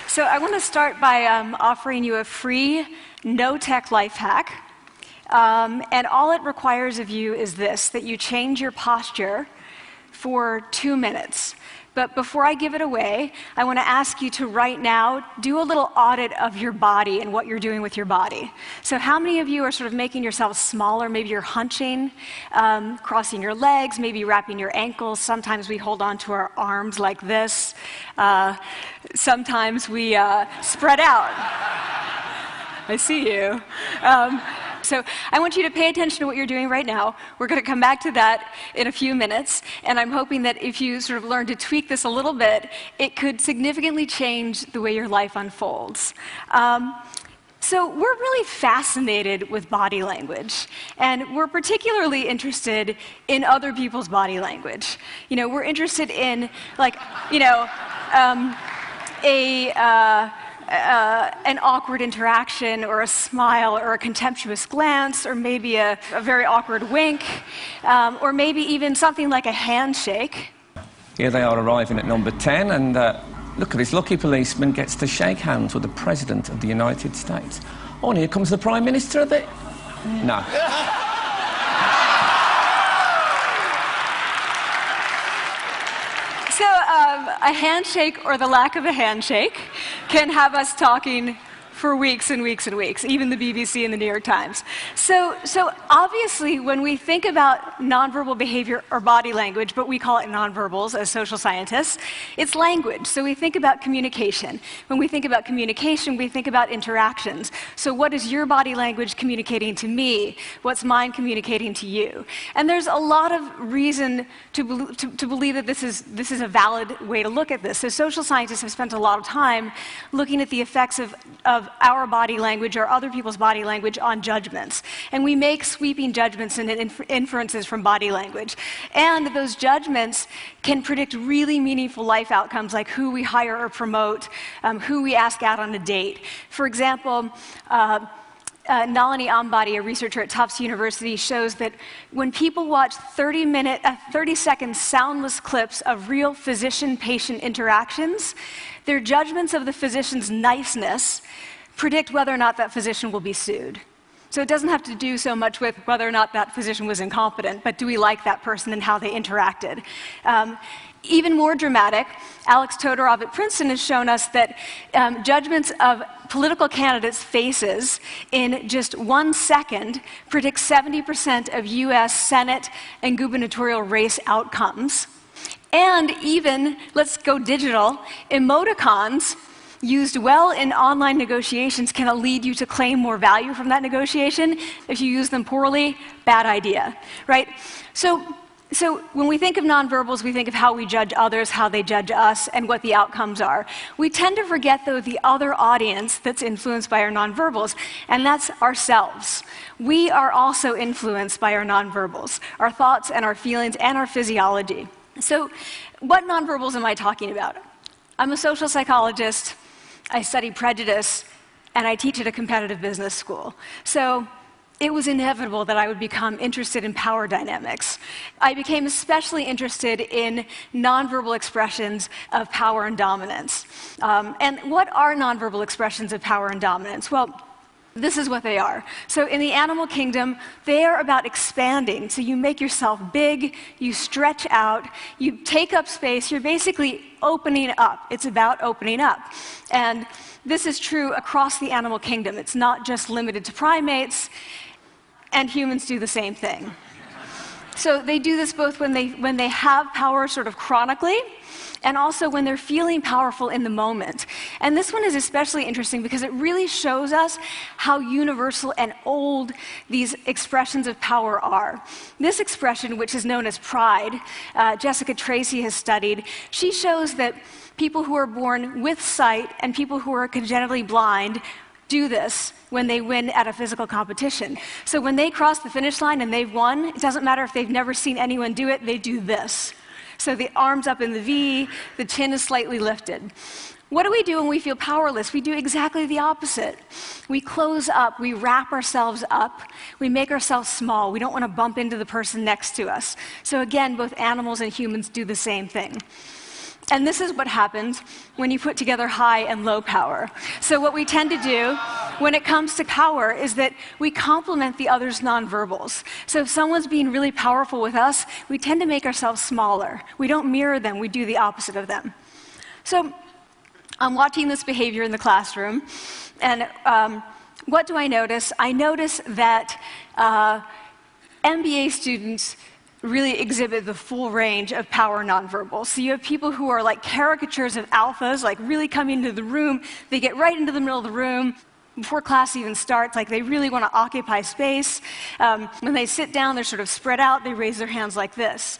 So I want to start by offering you a free, no-tech life hack. And all it requires of you is this, that you change your posture for 2 minutes. But before I give it away, I want to ask you to right now do a little audit of your body and what you're doing with your body. So how many of you are sort of making yourselves smaller? Maybe you're hunching, crossing your legs, maybe wrapping your ankles. Sometimes we hold on to our arms like this. Sometimes we spread out. I see you. So I want you to pay attention to what you're doing right now. We're going to come back to that in a few minutes, and I'm hoping that if you sort of learn to tweak this a little bit, it could significantly change the way your life unfolds. So we're really fascinated with body language, and we're particularly interested in other people's body language. You know, we're interested in, like, you know, an awkward interaction, or a smile, or a contemptuous glance, or maybe a very awkward wink, or maybe even something like a handshake. Here they are arriving at number 10, and look at this lucky policeman gets to shake hands with the President of the United States. Oh, and here comes the Prime Minister of the... No. So a handshake, or the lack of a handshake, can have us talking for weeks and weeks and weeks, even the BBC and the New York Times. So obviously, when we think about nonverbal behavior or body language, but we call it nonverbals as social scientists, it's language. So we think about communication. When we think about communication, we think about interactions. So what is your body language communicating to me? What's mine communicating to you? And there's a lot of reason to believe that this is a valid way to look at this. So social scientists have spent a lot of time looking at the effects of our body language or other people's body language on judgments. And we make sweeping judgments and inferences from body language. And those judgments can predict really meaningful life outcomes, like who we hire or promote, who we ask out on a date. For example, Nalini Ambady, a researcher at Tufts University, shows that when people watch 30-second soundless clips of real physician-patient interactions, their judgments of the physician's niceness predict whether or not that physician will be sued. So it doesn't have to do so much with whether or not that physician was incompetent, but do we like that person and how they interacted? Even more dramatic, Alex Todorov at Princeton has shown us that judgments of political candidates' faces in just 1 second predict 70% of US Senate and gubernatorial race outcomes. And even, let's go digital, emoticons used well in online negotiations can lead you to claim more value from that negotiation. If you use them poorly, bad idea, right? So when we think of nonverbals, we think of how we judge others, how they judge us, and what the outcomes are. We tend to forget, though, the other audience that's influenced by our nonverbals, and that's ourselves. We are also influenced by our nonverbals, our thoughts and our feelings and our physiology. So what nonverbals am I talking about? I'm a social psychologist, I study prejudice, and I teach at a competitive business school. So it was inevitable that I would become interested in power dynamics. I became especially interested in nonverbal expressions of power and dominance. And what are nonverbal expressions of power and dominance? Well, this is what they are. So in the animal kingdom, they are about expanding. So you make yourself big, you stretch out, you take up space, you're basically opening up. It's about opening up. And this is true across the animal kingdom. It's not just limited to primates, and humans do the same thing. So they do this both when they have power sort of chronically, and also when they're feeling powerful in the moment. And this one is especially interesting because it really shows us how universal and old these expressions of power are. This expression, which is known as pride, Jessica Tracy has studied, she shows that people who are born with sight and people who are congenitally blind do this when they win at a physical competition. So when they cross the finish line and they've won, it doesn't matter if they've never seen anyone do it, they do this. So the arms up in the V, the chin is slightly lifted. What do we do when we feel powerless? We do exactly the opposite. We close up, we wrap ourselves up, we make ourselves small. We don't want to bump into the person next to us. So again, both animals and humans do the same thing. And this is what happens when you put together high and low power. So what we tend to do when it comes to power is that we complement the other's nonverbals. So if someone's being really powerful with us, we tend to make ourselves smaller. We don't mirror them, we do the opposite of them. So I'm watching this behavior in the classroom, and what do I notice? I notice that MBA students really exhibit the full range of power nonverbals. So you have people who are like caricatures of alphas, like really coming into the room. They get right into the middle of the room before class even starts, like they really want to occupy space. When they sit down, they're sort of spread out. They raise their hands like this.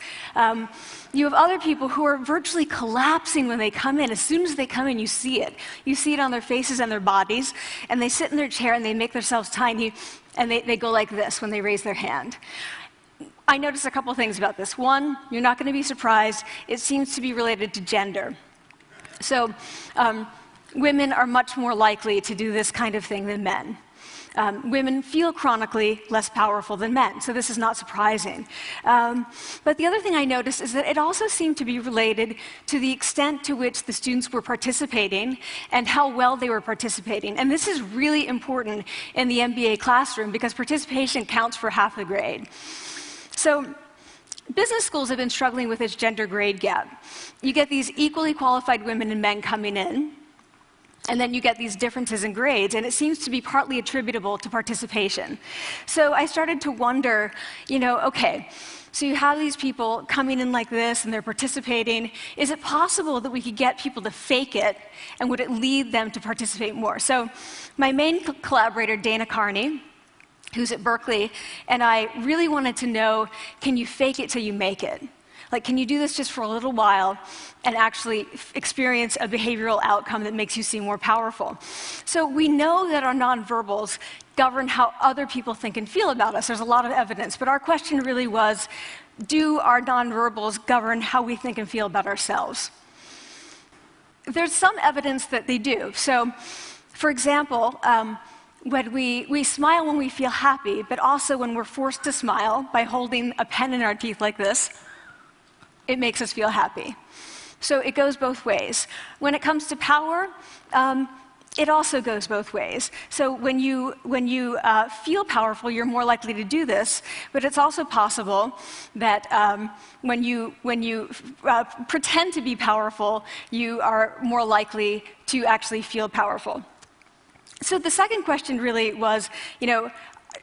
You have other people who are virtually collapsing when they come in. As soon as they come in, you see it. You see it on their faces and their bodies. And they sit in their chair and they make themselves tiny, and they go like this when they raise their hand. I noticed a couple things about this. One, you're not going to be surprised. It seems to be related to gender. So women are much more likely to do this kind of thing than men. Women feel chronically less powerful than men, so this is not surprising. But the other thing I noticed is that it also seemed to be related to the extent to which the students were participating and how well they were participating. And this is really important in the MBA classroom because participation counts for half the grade. So business schools have been struggling with this gender grade gap. You get these equally qualified women and men coming in, and then you get these differences in grades, and it seems to be partly attributable to participation. So I started to wonder, okay, so you have these people coming in like this, and they're participating. Is it possible that we could get people to fake it, and would it lead them to participate more? So my main collaborator, Dana Carney, who's at Berkeley, and I really wanted to know, can you fake it till you make it? Like, can you do this just for a little while and actually experience a behavioral outcome that makes you seem more powerful? So we know that our nonverbals govern how other people think and feel about us. There's a lot of evidence, but our question really was, do our nonverbals govern how we think and feel about ourselves? There's some evidence that they do. So, for example, when we smile when we feel happy, but also when we're forced to smile by holding a pen in our teeth like this, it makes us feel happy. So it goes both ways. When it comes to power, it also goes both ways. So when you feel powerful, you're more likely to do this, but it's also possible that when you pretend to be powerful, you are more likely to actually feel powerful. So the second question really was,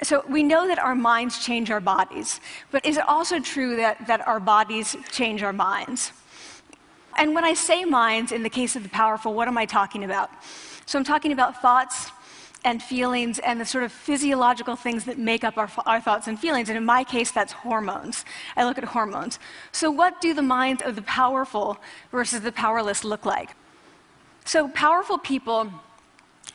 so we know that our minds change our bodies, but is it also true that our bodies change our minds? And when I say minds, in the case of the powerful, what am I talking about? So I'm talking about thoughts and feelings and the sort of physiological things that make up our thoughts and feelings, and in my case, that's hormones. I look at hormones. So what do the minds of the powerful versus the powerless look like? So powerful people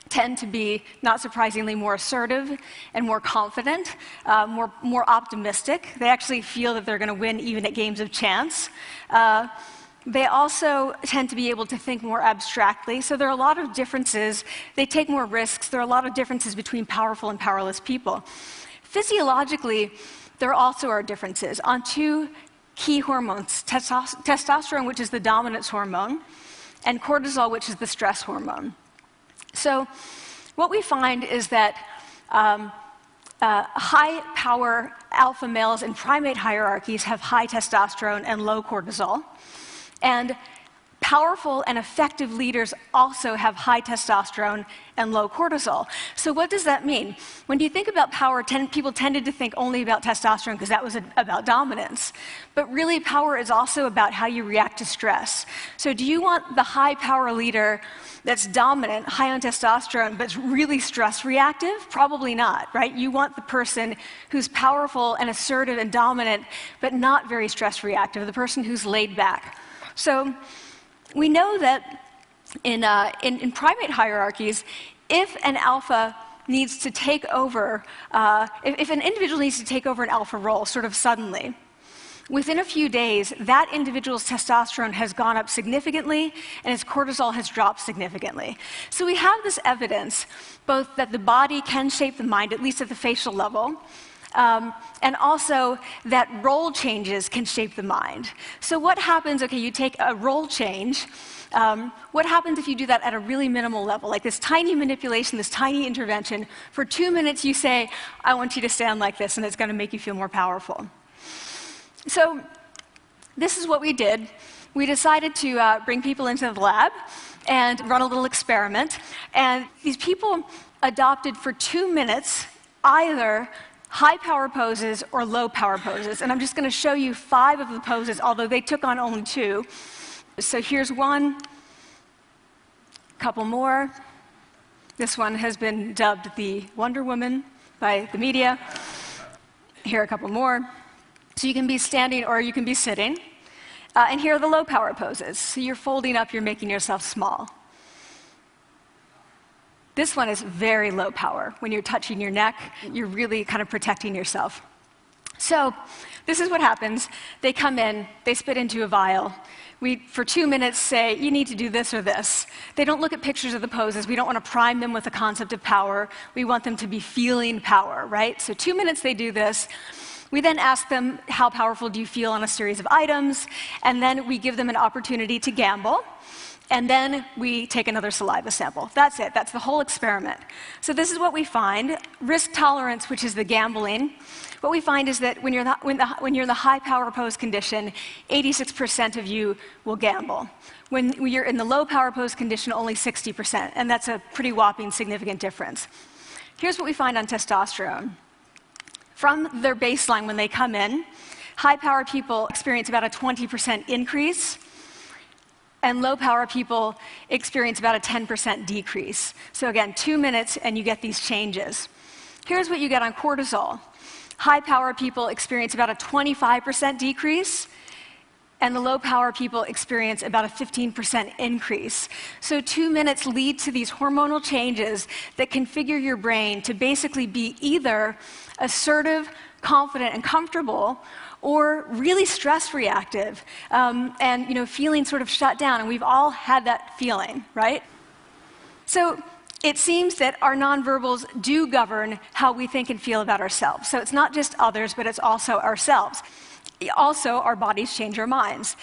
tend to be, not surprisingly, more assertive and more confident, more optimistic. They actually feel that they're going to win even at games of chance. They also tend to be able to think more abstractly. So there are a lot of differences. They take more risks. There are a lot of differences between powerful and powerless people. Physiologically, there also are differences on two key hormones, testosterone, which is the dominance hormone, and cortisol, which is the stress hormone. So what we find is that high-power alpha males in primate hierarchies have high testosterone and low cortisol, and powerful and effective leaders also have high testosterone and low cortisol. So what does that mean? When you think about power, people tended to think only about testosterone because that was about dominance. But really, power is also about how you react to stress. So do you want the high-power leader that's dominant, high on testosterone, but really stress reactive? Probably not, right? You want the person who's powerful and assertive and dominant, but not very stress reactive, the person who's laid back. So we know that in primate hierarchies, if an alpha needs to take over, if an individual needs to take over an alpha role sort of suddenly, within a few days, that individual's testosterone has gone up significantly and his cortisol has dropped significantly. So we have this evidence, both that the body can shape the mind, at least at the facial level, and also that role changes can shape the mind. So what happens, okay, you take a role change, what happens if you do that at a really minimal level, like this tiny manipulation, this tiny intervention? For 2 minutes you say, I want you to stand like this, and it's going to make you feel more powerful. So this is what we did. We decided to bring people into the lab and run a little experiment. And these people adopted for 2 minutes either high power poses or low power poses. And I'm just going to show you 5 of the poses, although they took on only 2. So here's one, a couple more. This one has been dubbed the Wonder Woman by the media. Here are a couple more. So you can be standing or you can be sitting. And here are the low power poses. So you're folding up, you're making yourself small. This one is very low power. When you're touching your neck, you're really kind of protecting yourself. So this is what happens. They come in, they spit into a vial. We, for 2 minutes, say, you need to do this or this. They don't look at pictures of the poses. We don't want to prime them with the concept of power. We want them to be feeling power, right? So 2 minutes they do this. We then ask them, how powerful do you feel on a series of items? And then we give them an opportunity to gamble. And then we take another saliva sample. That's it. That's the whole experiment. So this is what we find. Risk tolerance, which is the gambling. What we find is that when you're in the high power pose condition, 86% of you will gamble. When you're in the low power pose condition, only 60%. And that's a pretty whopping significant difference. Here's what we find on testosterone. From their baseline when they come in, high power people experience about a 20% increase, and low power people experience about a 10% decrease. So again, 2 minutes and you get these changes. Here's what you get on cortisol. High power people experience about a 25% decrease, and the low power people experience about a 15% increase. So 2 minutes lead to these hormonal changes that configure your brain to basically be either assertive, confident, and comfortable, or really stress reactive, and feeling sort of shut down. And we've all had that feeling, right? So it seems that our nonverbals do govern how we think and feel about ourselves. So it's not just others, but it's also ourselves. Also, our bodies change our minds.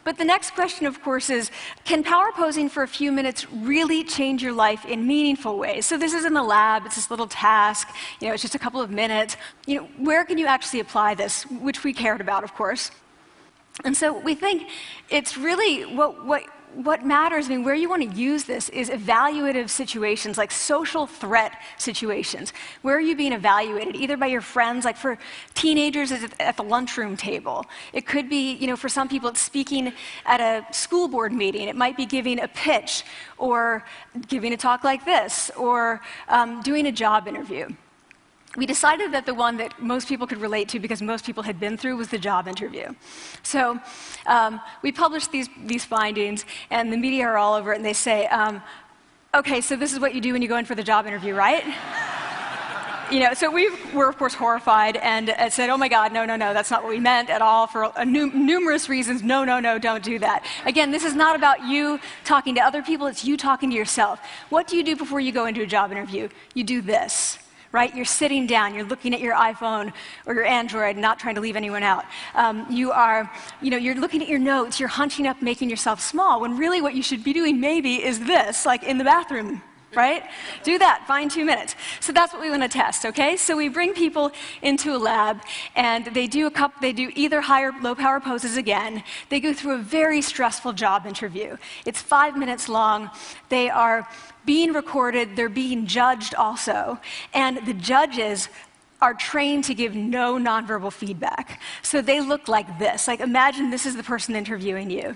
But the next question, of course, is, can power posing for a few minutes really change your life in meaningful ways? So this is in the lab, it's this little task, it's just a couple of minutes. Where can you actually apply this, which we cared about, of course. And so we think it's really what matters, where you want to use this is evaluative situations, like social threat situations. Where are you being evaluated? Either by your friends, like for teenagers, it's at the lunchroom table. It could be, for some people, it's speaking at a school board meeting. It might be giving a pitch, or giving a talk like this, or doing a job interview. We decided that the one that most people could relate to, because most people had been through, was the job interview. So we published these findings, and the media are all over it, and they say, okay, so this is what you do when you go in for the job interview, right? So we were, of course, horrified and said, oh my God, no, that's not what we meant at all, for numerous reasons. No, don't do that. Again, this is not about you talking to other people, it's you talking to yourself. What do you do before you go into a job interview? You do this. Right? You're sitting down, you're looking at your iPhone or your Android, not trying to leave anyone out. You're looking at your notes, you're hunching up, making yourself small, when really what you should be doing maybe is this, like in the bathroom, right? Do that, find 2 minutes. So that's what we want to test, okay? So we bring people into a lab, and they do either high or low power poses again. They go through a very stressful job interview. It's 5 minutes long. They are being recorded, they're being judged also, and the judges are trained to give no nonverbal feedback. So they look like this. Like, imagine this is the person interviewing you.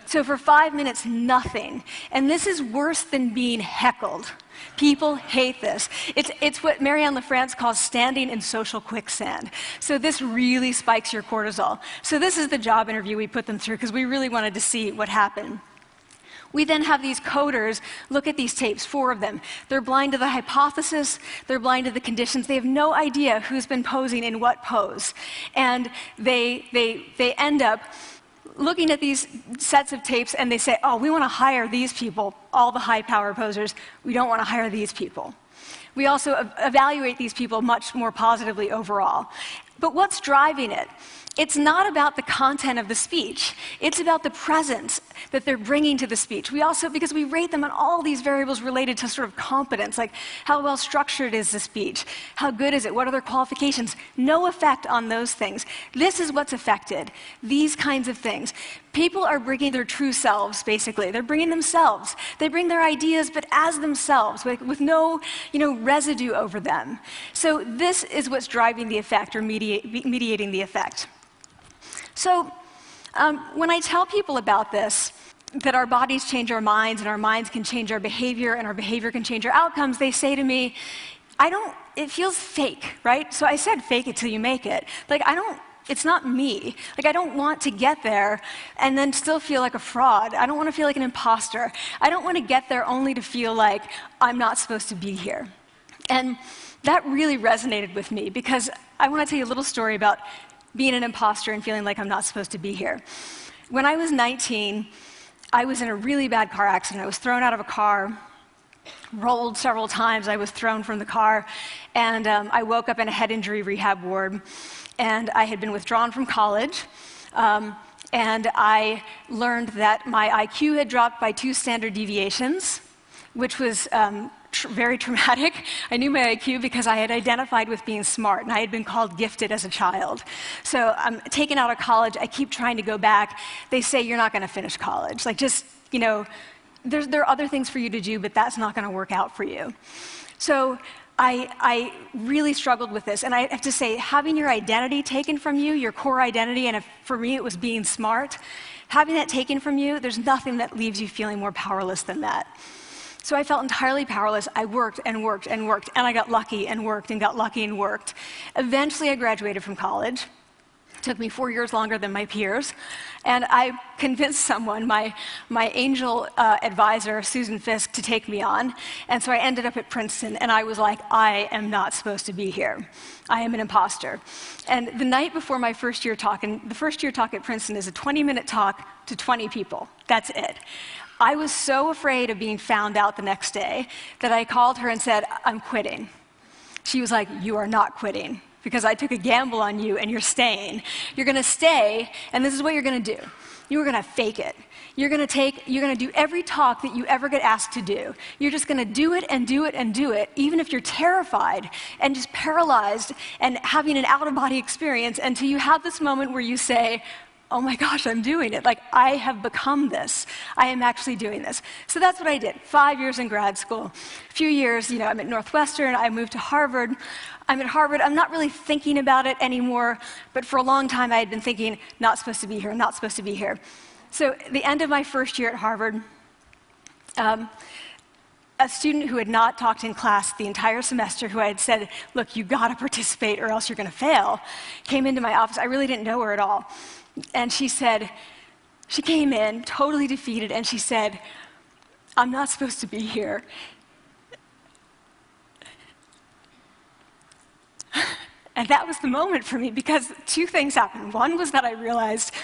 So for 5 minutes, nothing. And this is worse than being heckled. People hate this. It's what Marianne LaFrance calls standing in social quicksand. So this really spikes your cortisol. So this is the job interview we put them through, because we really wanted to see what happened. We then have these coders look at these tapes, 4 of them. They're blind to the hypothesis, they're blind to the conditions. They have no idea who's been posing in what pose. And they end up looking at these sets of tapes, and they say, oh, we want to hire these people, all the high power posers. We don't want to hire these people. We also evaluate these people much more positively overall. But what's driving it? It's not about the content of the speech. It's about the presence that they're bringing to the speech. We also, because we rate them on all these variables related to sort of competence, like how well structured is the speech? How good is it? What are their qualifications? No effect on those things. This is what's affected. These kinds of things. People are bringing their true selves, basically. They're bringing themselves. They bring their ideas, but as themselves, with no, residue over them. So this is what's driving the effect or mediating the effect. So when I tell people about this, that our bodies change our minds and our minds can change our behavior and our behavior can change our outcomes, they say to me, it feels fake, right? So I said fake it till you make it. It's not me. I don't want to get there and then still feel like a fraud. I don't want to feel like an imposter. I don't want to get there only to feel like I'm not supposed to be here. And that really resonated with me because I want to tell you a little story about being an imposter and feeling like I'm not supposed to be here. When I was 19, I was in a really bad car accident. I was thrown out of a car, rolled several times. I was thrown from the car, and I woke up in a head injury rehab ward, and I had been withdrawn from college, and I learned that my IQ had dropped by 2 standard deviations, which was very traumatic. I knew my IQ because I had identified with being smart, and I had been called gifted as a child. So I'm taken out of college. I keep trying to go back. They say, you're not going to finish college. There are other things for you to do, but that's not going to work out for you. So I really struggled with this. And I have to say, having your identity taken from you, your core identity, and for me it was being smart, having that taken from you, there's nothing that leaves you feeling more powerless than that. So I felt entirely powerless. I worked and worked and worked, and I got lucky and worked and got lucky and worked. Eventually, I graduated from college. It took me 4 years longer than my peers. And I convinced someone, my angel advisor, Susan Fisk, to take me on. And so I ended up at Princeton, and I was like, I am not supposed to be here. I am an imposter. And the night before my first year talk, and the first year talk at Princeton is a 20-minute talk to 20 people. That's it. I was so afraid of being found out the next day that I called her and said, I'm quitting. She was like, you are not quitting because I took a gamble on you and you're staying. You're going to stay, and this is what you're going to do. You are going to fake it. You're going to do every talk that you ever get asked to do. You're just going to do it and do it and do it, even if you're terrified and just paralyzed and having an out-of-body experience until you have this moment where you say, oh my gosh, I'm doing it. I have become this. I am actually doing this. So that's what I did. 5 years in grad school. A few years, I'm at Northwestern. I moved to Harvard. I'm at Harvard. I'm not really thinking about it anymore, but for a long time I had been thinking, not supposed to be here, not supposed to be here. So at the end of my first year at Harvard, a student who had not talked in class the entire semester, who I had said, look, you got to participate or else you're going to fail, came into my office. I really didn't know her at all. And she came in totally defeated, and she said, I'm not supposed to be here. And that was the moment for me, because 2 things happened. One was that I realized,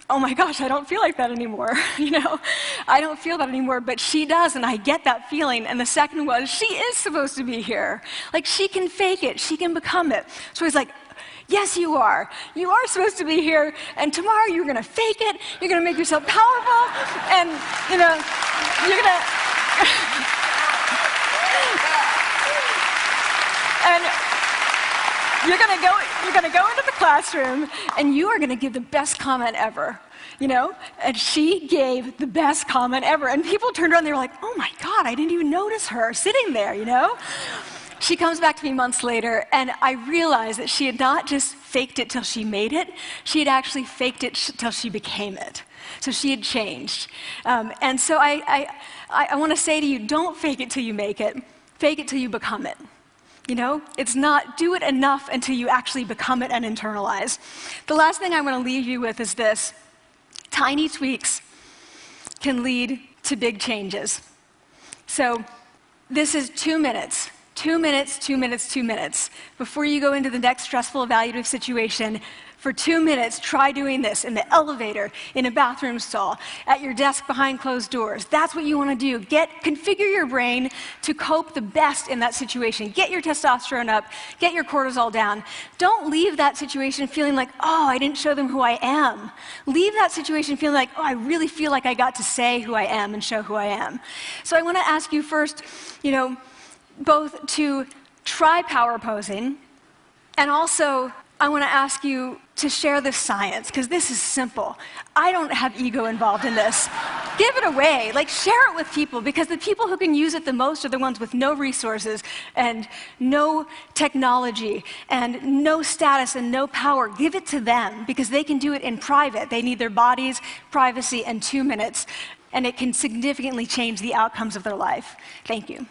oh my gosh, I don't feel like that anymore. I don't feel that anymore, but she does, and I get that feeling. And the second was, she is supposed to be here. She can fake it, she can become it. So I was like, yes, you are. You are supposed to be here, and tomorrow you're going to fake it, you're going to make yourself powerful, and, you're going to... and you're going to go into the classroom, and you are going to give the best comment ever, And she gave the best comment ever. And people turned around, they were like, oh my God, I didn't even notice her sitting there, She comes back to me months later, and I realized that she had not just faked it till she made it, she had actually faked it till she became it. So she had changed. And so I want to say to you, don't fake it till you make it. Fake it till you become it. It's not do it enough until you actually become it and internalize. The last thing I want to leave you with is this. Tiny tweaks can lead to big changes. So this is 2 minutes. 2 minutes, 2 minutes, 2 minutes. Before you go into the next stressful evaluative situation, For 2 minutes, try doing this in the elevator, in a bathroom stall, at your desk behind closed doors. That's what you want to do. Configure your brain to cope the best in that situation. Get your testosterone up, get your cortisol down. Don't leave that situation feeling like, oh, I didn't show them who I am. Leave that situation feeling like, oh, I really feel like I got to say who I am and show who I am. So I want to ask you first, both to try power posing, and also I want to ask you to share this science, because this is simple. I don't have ego involved in this. Give it away. Share it with people, because the people who can use it the most are the ones with no resources and no technology and no status and no power. Give it to them, because they can do it in private. They need their bodies, privacy, and 2 minutes, and it can significantly change the outcomes of their life. Thank you.